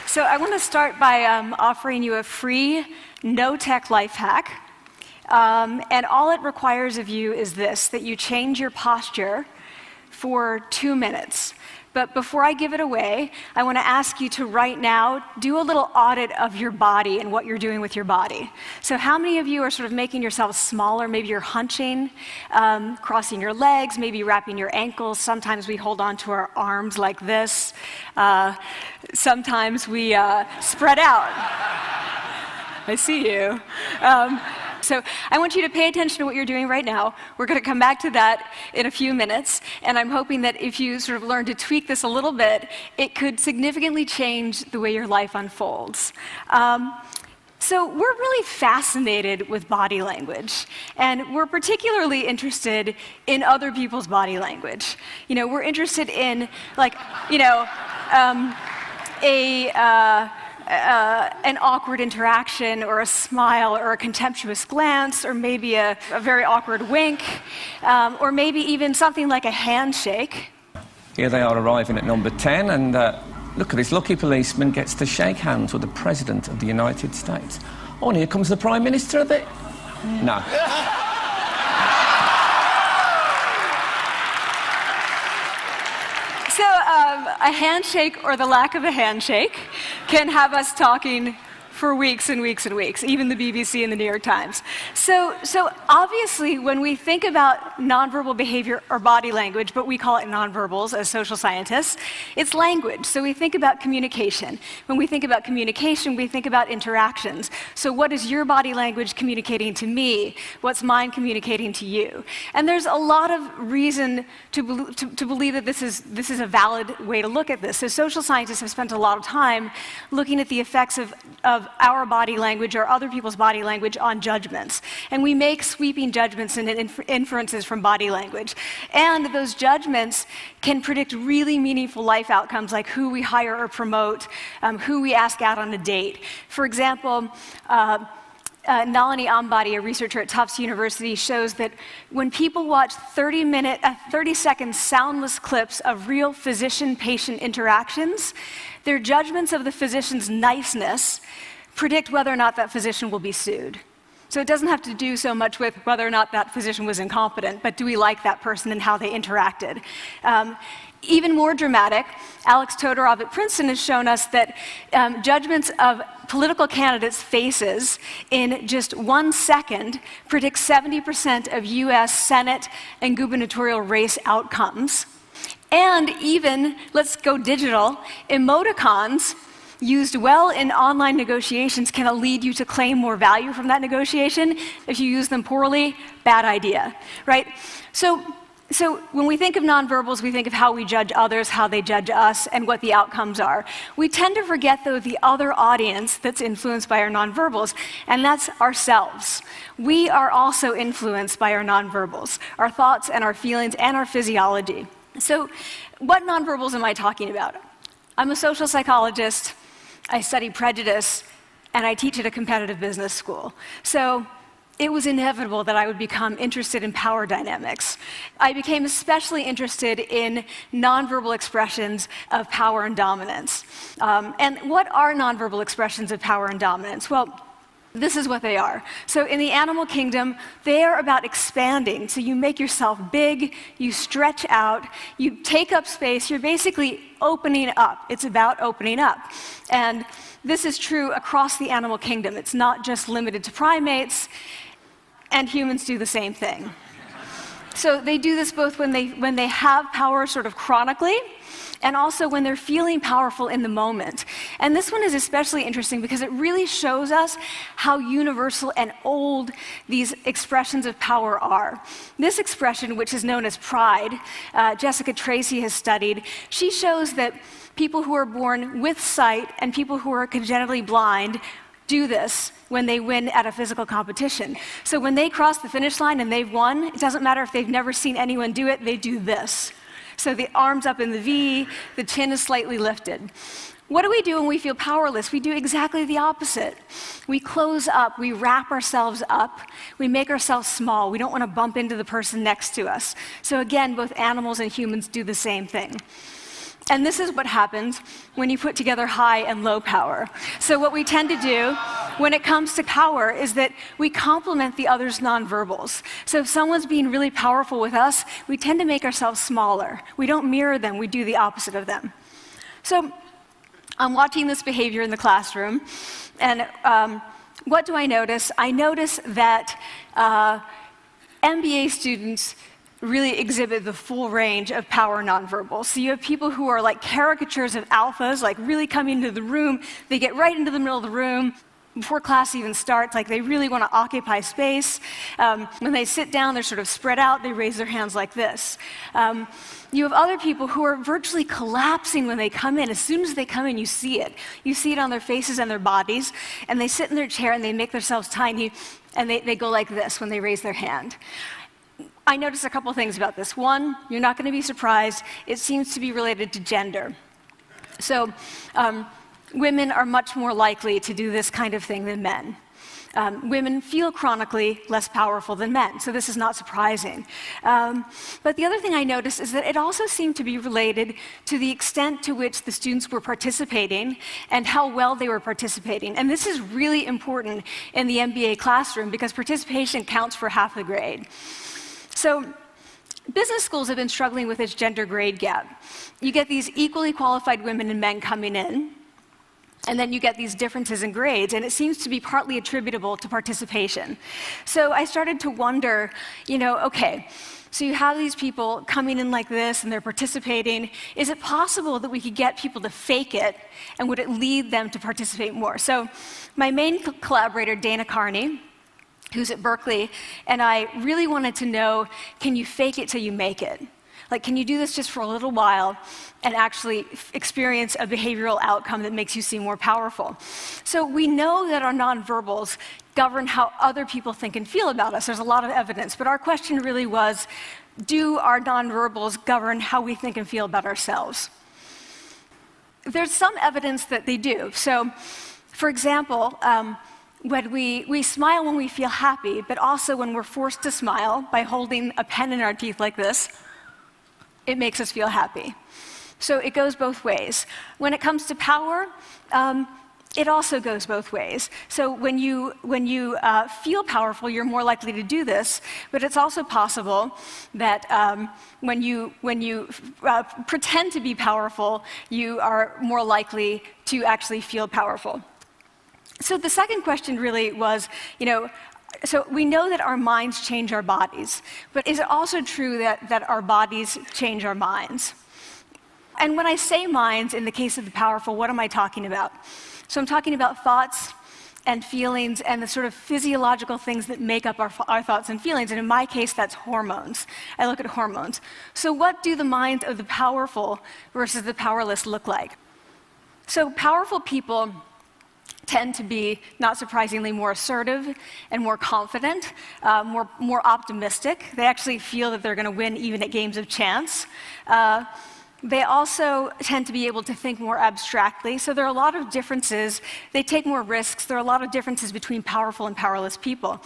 So I want to start by offering you a free, no-tech life hack. And all it requires of you is this, that you change your posture for 2 minutes. But before I give it away, I want to ask you to right now do a little audit of your body and what you're doing with your body. So how many of you are sort of making yourselves smaller? Maybe you're hunching, crossing your legs, maybe wrapping your ankles. Sometimes we hold on to our arms like this. Sometimes we spread out. I see you. So I want you to pay attention to what you're doing right now. We're going to come back to that in a few minutes, and I'm hoping that if you sort of learn to tweak this a little bit, it could significantly change the way your life unfolds. So we're really fascinated with body language, and we're particularly interested in other people's body language. You know, we're interested in, like, you know, an awkward interaction, or a smile, or a contemptuous glance, or maybe a very awkward wink, or maybe even something like a handshake. Here they are arriving at number 10, and look at this lucky policeman gets to shake hands with the President of the United States. Oh, and here comes the Prime Minister of it. No. So a handshake, or the lack of a handshake, can have us talking for weeks and weeks and weeks, even the BBC and the New York Times. So obviously, when we think about nonverbal behavior or body language, but we call it nonverbals as social scientists, it's language. So we think about communication. When we think about communication, we think about interactions. So what is your body language communicating to me? What's mine communicating to you? And there's a lot of reason to believe that this is a valid way to look at this. So social scientists have spent a lot of time looking at the effects of our body language or other people's body language on judgments. And we make sweeping judgments and inferences from body language. And those judgments can predict really meaningful life outcomes, like who we hire or promote, who we ask out on a date. For example, Nalini Ambady, a researcher at Tufts University, shows that when people watch 30-second soundless clips of real physician-patient interactions, their judgments of the physician's niceness predict whether or not that physician will be sued. So it doesn't have to do so much with whether or not that physician was incompetent, but do we like that person and how they interacted? Even more dramatic, Alex Todorov at Princeton has shown us that judgments of political candidates' faces in just 1 second predict 70% of US Senate and gubernatorial race outcomes. And even, let's go digital, emoticons used well in online negotiations can lead you to claim more value from that negotiation. If you use them poorly, bad idea, right? So when we think of nonverbals, we think of how we judge others, how they judge us, and what the outcomes are. We tend to forget, though, the other audience that's influenced by our nonverbals, and that's ourselves. We are also influenced by our nonverbals, our thoughts and our feelings and our physiology. So what nonverbals am I talking about? I'm a social psychologist. I study prejudice, and I teach at a competitive business school. So it was inevitable that I would become interested in power dynamics. I became especially interested in nonverbal expressions of power and dominance. And what are nonverbal expressions of power and dominance? Well, this is what they are. So in the animal kingdom, they are about expanding. So you make yourself big, you stretch out, you take up space, you're basically opening up. It's about opening up. And this is true across the animal kingdom. It's not just limited to primates, and humans do the same thing. So they do this both when they have power sort of chronically, and also when they're feeling powerful in the moment. And this one is especially interesting because it really shows us how universal and old these expressions of power are. This expression, which is known as pride, Jessica Tracy has studied, she shows that people who are born with sight and people who are congenitally blind do this when they win at a physical competition. So when they cross the finish line and they've won, it doesn't matter if they've never seen anyone do it, they do this. So the arms up in the V, the chin is slightly lifted. What do we do when we feel powerless? We do exactly the opposite. We close up, we wrap ourselves up, we make ourselves small. We don't want to bump into the person next to us. So again, both animals and humans do the same thing. And this is what happens when you put together high and low power. So what we tend to do when it comes to power is that we complement the other's nonverbals. So if someone's being really powerful with us, we tend to make ourselves smaller. We don't mirror them, we do the opposite of them. So I'm watching this behavior in the classroom, and what do I notice? I notice that MBA students really exhibit the full range of power nonverbals. So you have people who are like caricatures of alphas, like really coming into the room. They get right into the middle of the room before class even starts, like they really want to occupy space. When they sit down, they're sort of spread out. They raise their hands like this. You have other people who are virtually collapsing when they come in. As soon as they come in, you see it. You see it on their faces and their bodies, and they sit in their chair and they make themselves tiny, and they go like this when they raise their hand. I noticed a couple things about this. One, you're not going to be surprised. It seems to be related to gender. So women are much more likely to do this kind of thing than men. Women feel chronically less powerful than men, so this is not surprising. But the other thing I noticed is that it also seemed to be related to the extent to which the students were participating and how well they were participating. And this is really important in the MBA classroom because participation counts for half the grade. So business schools have been struggling with this gender grade gap. You get these equally qualified women and men coming in, and then you get these differences in grades, and it seems to be partly attributable to participation. So I started to wonder, okay, so you have these people coming in like this, and they're participating. Is it possible that we could get people to fake it, and would it lead them to participate more? So my main collaborator, Dana Carney, who's at Berkeley, and I really wanted to know, can you fake it till you make it? Like, can you do this just for a little while and actually experience a behavioral outcome that makes you seem more powerful? So we know that our nonverbals govern how other people think and feel about us. There's a lot of evidence, but our question really was, do our nonverbals govern how we think and feel about ourselves? There's some evidence that they do. So, for example, when we smile when we feel happy, but also when we're forced to smile by holding a pen in our teeth like this, it makes us feel happy. So it goes both ways. When it comes to power, it also goes both ways. So when you feel powerful, you're more likely to do this, but it's also possible that when you pretend to be powerful, you are more likely to actually feel powerful. So the second question really was, so we know that our minds change our bodies, but is it also true that our bodies change our minds? And when I say minds, in the case of the powerful, what am I talking about? So I'm talking about thoughts and feelings and the sort of physiological things that make up our thoughts and feelings. And in my case, that's hormones. I look at hormones. So what do the minds of the powerful versus the powerless look like? So powerful people tend to be, not surprisingly, more assertive and more confident, more optimistic. They actually feel that they're going to win even at games of chance. They also tend to be able to think more abstractly. So there are a lot of differences. They take more risks. There are a lot of differences between powerful and powerless people.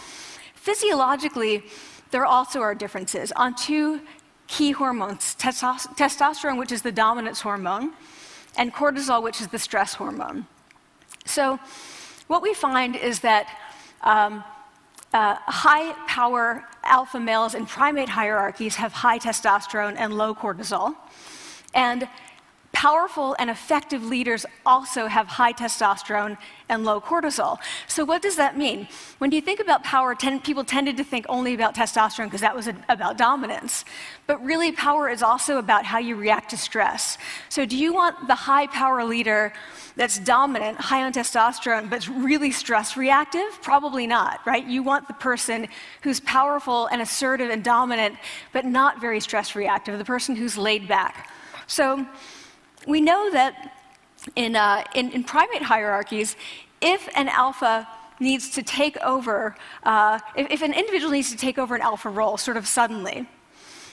Physiologically, there also are differences on two key hormones, testosterone, which is the dominance hormone, and cortisol, which is the stress hormone. So what we find is that high-power alpha males in primate hierarchies have high testosterone and low cortisol. And powerful and effective leaders also have high testosterone and low cortisol. So what does that mean? When you think about power, people tended to think only about testosterone because that was about dominance. But really, power is also about how you react to stress. So do you want the high-power leader that's dominant, high on testosterone, but really stress reactive? Probably not, right? You want the person who's powerful and assertive and dominant, but not very stress reactive, the person who's laid back. So we know that in primate hierarchies, if an alpha needs to take over, if an individual needs to take over an alpha role sort of suddenly,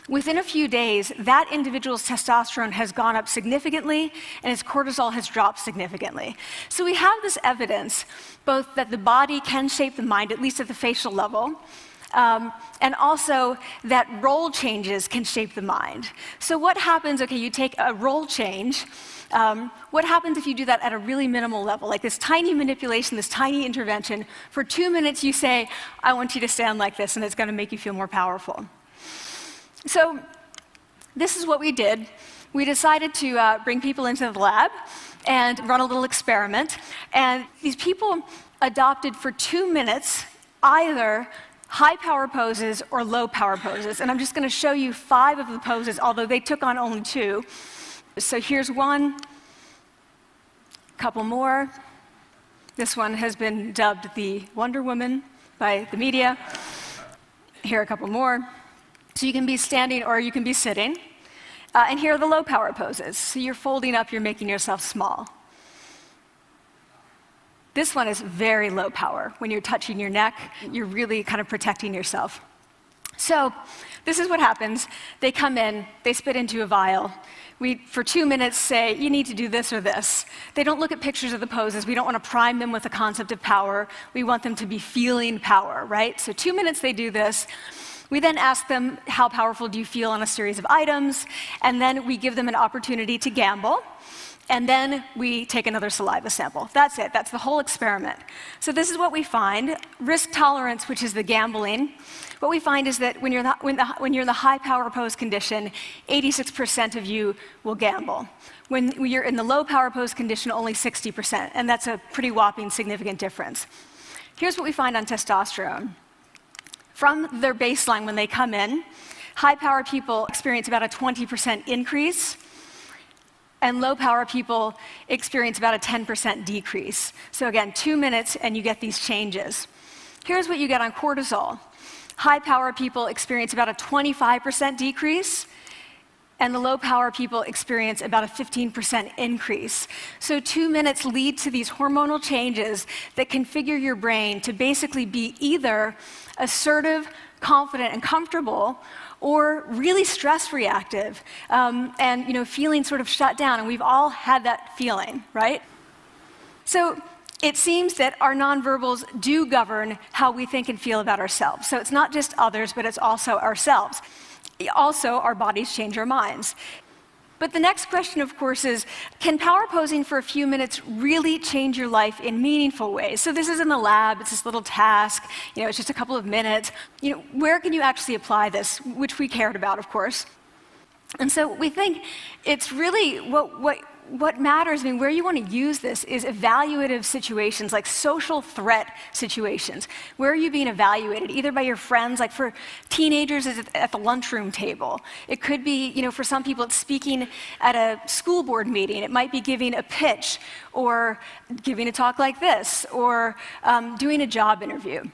within a few days, that individual's testosterone has gone up significantly and his cortisol has dropped significantly. So we have this evidence, both that the body can shape the mind, at least at the facial level, and also that role changes can shape the mind. So what happens, okay, you take a role change, what happens if you do that at a really minimal level, like this tiny manipulation, this tiny intervention? For 2 minutes you say, I want you to stand like this, and it's going to make you feel more powerful. So this is what we did. We decided to bring people into the lab and run a little experiment. And these people adopted for 2 minutes either high power poses or low power poses. And I'm just going to show you 5 of the poses, although they took on only 2. So here's one, a couple more. This one has been dubbed the Wonder Woman by the media. Here are a couple more. So you can be standing or you can be sitting. And here are the low power poses. So you're folding up, you're making yourself small. This one is very low power. When you're touching your neck, you're really kind of protecting yourself. So this is what happens. They come in, they spit into a vial. We, for 2 minutes, say, you need to do this or this. They don't look at pictures of the poses. We don't want to prime them with the concept of power. We want them to be feeling power, right? So 2 minutes they do this. We then ask them, how powerful do you feel on a series of items? And then we give them an opportunity to gamble. And then we take another saliva sample. That's it. That's the whole experiment. So this is what we find. Risk tolerance, which is the gambling. What we find is that when you're in the high power pose condition, 86% of you will gamble. When you're in the low power pose condition, only 60%. And that's a pretty whopping significant difference. Here's what we find on testosterone. From their baseline when they come in, high power people experience about a 20% increase, and low power people experience about a 10% decrease. So again, 2 minutes and you get these changes. Here's what you get on cortisol. High power people experience about a 25% decrease, and the low power people experience about a 15% increase. So 2 minutes lead to these hormonal changes that configure your brain to basically be either assertive, confident, and comfortable, or really stress reactive, and feeling sort of shut down. And we've all had that feeling, right? So it seems that our nonverbals do govern how we think and feel about ourselves. So it's not just others, but it's also ourselves. Also, our bodies change our minds. But the next question, of course, is, can power posing for a few minutes really change your life in meaningful ways? So this is in the lab, it's this little task, it's just a couple of minutes. Where can you actually apply this, which we cared about, of course. And so we think it's really what matters, where you want to use this is evaluative situations, like social threat situations. Where are you being evaluated? Either by your friends, like for teenagers, it's at the lunchroom table. It could be, for some people, it's speaking at a school board meeting. It might be giving a pitch, or giving a talk like this, or doing a job interview.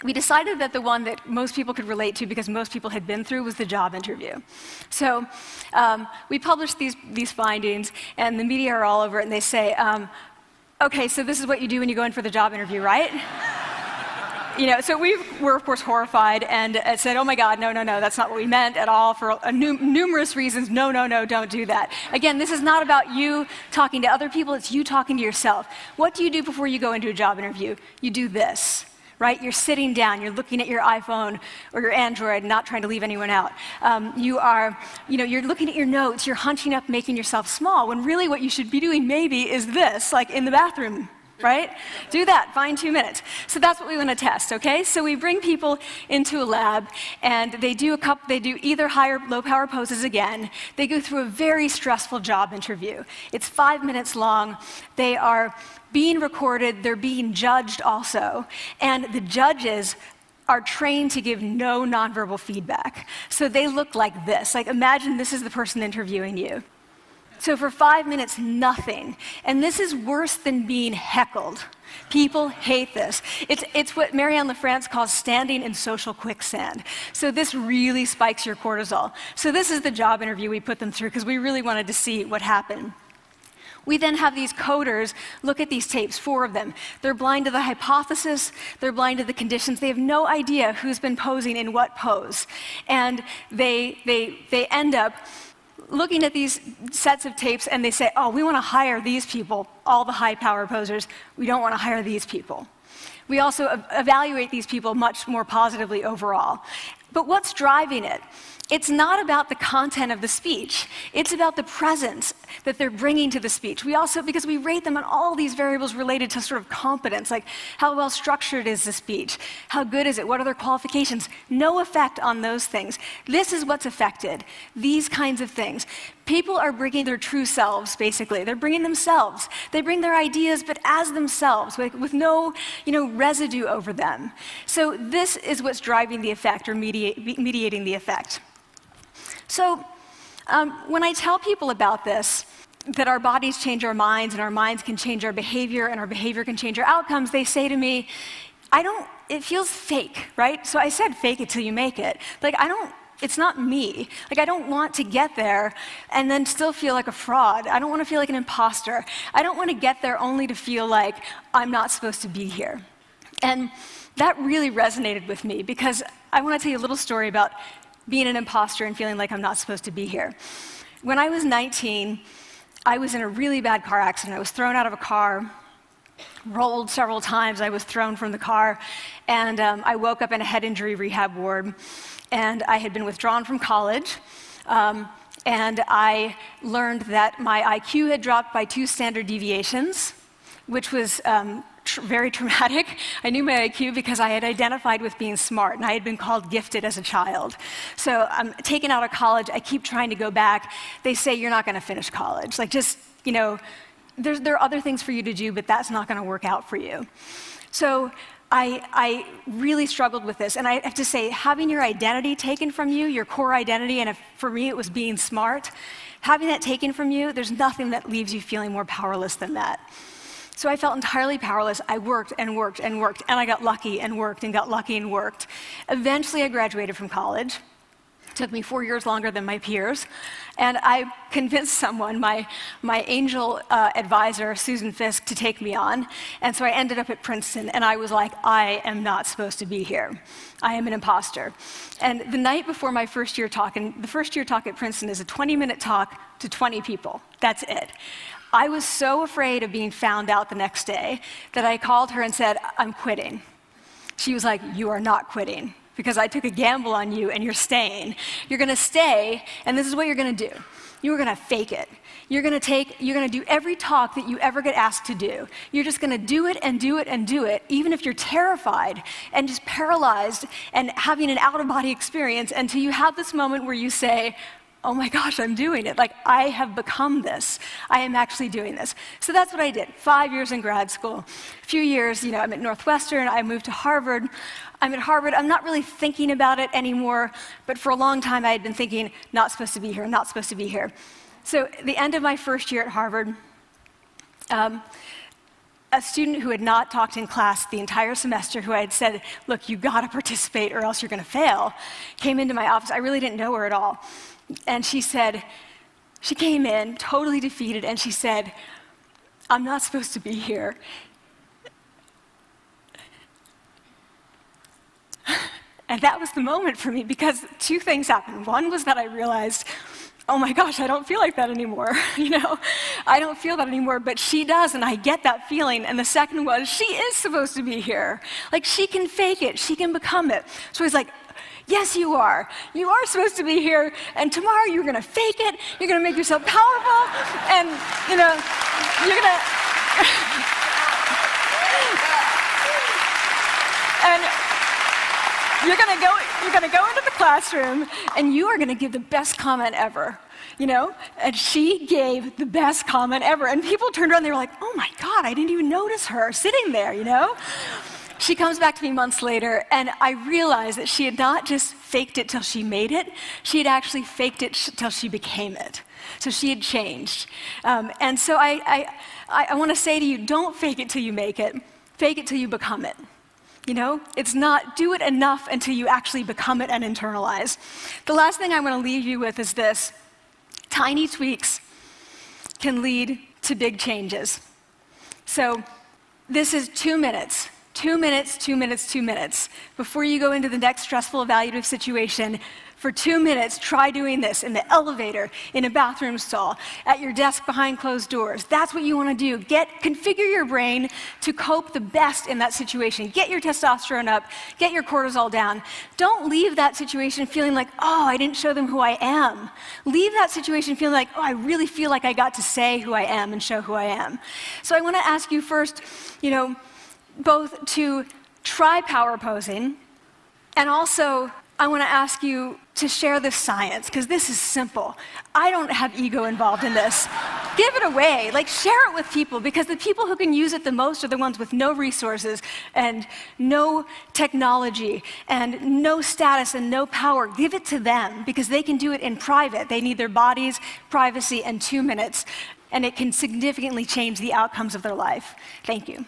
We decided that the one that most people could relate to, because most people had been through, was the job interview. So we published these findings, and the media are all over it, and they say, okay, so this is what you do when you go in for the job interview, right? So we were, of course, horrified, and said, oh my God, no, that's not what we meant at all, for numerous reasons. No, don't do that. Again, this is not about you talking to other people, it's you talking to yourself. What do you do before you go into a job interview? You do this. Right? You're sitting down, you're looking at your iPhone or your Android, not trying to leave anyone out. You're looking at your notes, you're hunching up, making yourself small, when really what you should be doing maybe is this, like in the bathroom, right? Do that, find 2 minutes. So that's what we want to test, okay? So we bring people into a lab, and they do either high or low power poses again. They go through a very stressful job interview. It's 5 minutes long. They are being recorded, they're being judged also, and the judges are trained to give no nonverbal feedback. So they look like this. Like, imagine this is the person interviewing you. So for 5 minutes, nothing. And this is worse than being heckled. People hate this. It's what Marianne LaFrance calls standing in social quicksand. So this really spikes your cortisol. So this is the job interview we put them through, because we really wanted to see what happened. We then have these coders look at these tapes, 4 of them. They're blind to the hypothesis, they're blind to the conditions. They have no idea who's been posing in what pose. And they end up looking at these sets of tapes and they say, oh, we want to hire these people, all the high power posers. We don't want to hire these people. We also evaluate these people much more positively overall. But what's driving it? It's not about the content of the speech. It's about the presence that they're bringing to the speech. We also, because we rate them on all these variables related to sort of competence, like how well structured is the speech? How good is it? What are their qualifications? No effect on those things. This is what's affected, these kinds of things. People are bringing their true selves, basically. They're bringing themselves. They bring their ideas, but as themselves, with no residue over them. So this is what's driving the effect or mediating the effect. So when I tell people about this, that our bodies change our minds and our minds can change our behavior and our behavior can change our outcomes, they say to me, it feels fake, right? So I said fake it till you make it. Like, it's not me. Like, I don't want to get there and then still feel like a fraud. I don't want to feel like an imposter. I don't want to get there only to feel like I'm not supposed to be here. And that really resonated with me because I want to tell you a little story about being an imposter and feeling like I'm not supposed to be here. When I was 19, I was in a really bad car accident. I was thrown out of a car, rolled several times. I was thrown from the car, and I woke up in a head injury rehab ward. And I had been withdrawn from college, and I learned that my IQ had dropped by 2 standard deviations, which was very traumatic. I knew my IQ because I had identified with being smart, and I had been called gifted as a child. So I'm taken out of college. I keep trying to go back. They say, you're not going to finish college. Like, just, there are other things for you to do, but that's not going to work out for you. So I really struggled with this. And I have to say, having your identity taken from you, your core identity, and for me it was being smart, having that taken from you, there's nothing that leaves you feeling more powerless than that. So I felt entirely powerless. I worked and worked and worked, and I got lucky and worked and got lucky and worked. Eventually I graduated from college. It took me 4 years longer than my peers. And I convinced someone, my angel advisor, Susan Fisk, to take me on. And so I ended up at Princeton, and I was like, I am not supposed to be here. I am an imposter. And the night before my first year talk, and the first year talk at Princeton is a 20-minute talk to 20 people. That's it. I was so afraid of being found out the next day that I called her and said, I'm quitting. She was like, you are not quitting, because I took a gamble on you and you're staying. You're going to stay, and this is what you're going to do. You're going to fake it. You're going to do every talk that you ever get asked to do. You're just going to do it and do it and do it, even if you're terrified and just paralyzed and having an out-of-body experience until you have this moment where you say, oh my gosh, I'm doing it. Like, I have become this. I am actually doing this. So that's what I did. 5 years in grad school. A few years, I'm at Northwestern. I moved to Harvard. I'm at Harvard. I'm not really thinking about it anymore, but for a long time I had been thinking, not supposed to be here, not supposed to be here. So at the end of my first year at Harvard, a student who had not talked in class the entire semester, who I had said, look, you got to participate or else you're going to fail, came into my office. I really didn't know her at all. And she came in totally defeated, and she said, I'm not supposed to be here. And that was the moment for me, because 2 things happened. One was that I realized, oh my gosh, I don't feel like that anymore. I don't feel that anymore, but she does, and I get that feeling. And the second was, she is supposed to be here. Like, she can fake it, she can become it. So I was like, yes, you are. You are supposed to be here, and tomorrow you're going to fake it, you're going to make yourself powerful, and, you're going to... and you're going to go into the classroom, and you are going to give the best comment ever, And she gave the best comment ever, and people turned around, and they were like, oh my God, I didn't even notice her sitting there, She comes back to me months later, and I realized that she had not just faked it till she made it, she had actually faked it till she became it. So she had changed. And so I want to say to you, don't fake it till you make it. Fake it till you become it. It's not do it enough until you actually become it and internalize. The last thing I want to leave you with is this. Tiny tweaks can lead to big changes. So this is 2 minutes. 2 minutes, 2 minutes, 2 minutes. Before you go into the next stressful, evaluative situation, for 2 minutes, try doing this in the elevator, in a bathroom stall, at your desk behind closed doors. That's what you want to do. Configure your brain to cope the best in that situation. Get your testosterone up, get your cortisol down. Don't leave that situation feeling like, oh, I didn't show them who I am. Leave that situation feeling like, oh, I really feel like I got to say who I am and show who I am. So I want to ask you first, both to try power posing, and also I want to ask you to share the science, because this is simple. I don't have ego involved in this. Give it away, share it with people, because the people who can use it the most are the ones with no resources and no technology and no status and no power. Give it to them, because they can do it in private. They need their bodies, privacy, and 2 minutes, and it can significantly change the outcomes of their life. Thank you.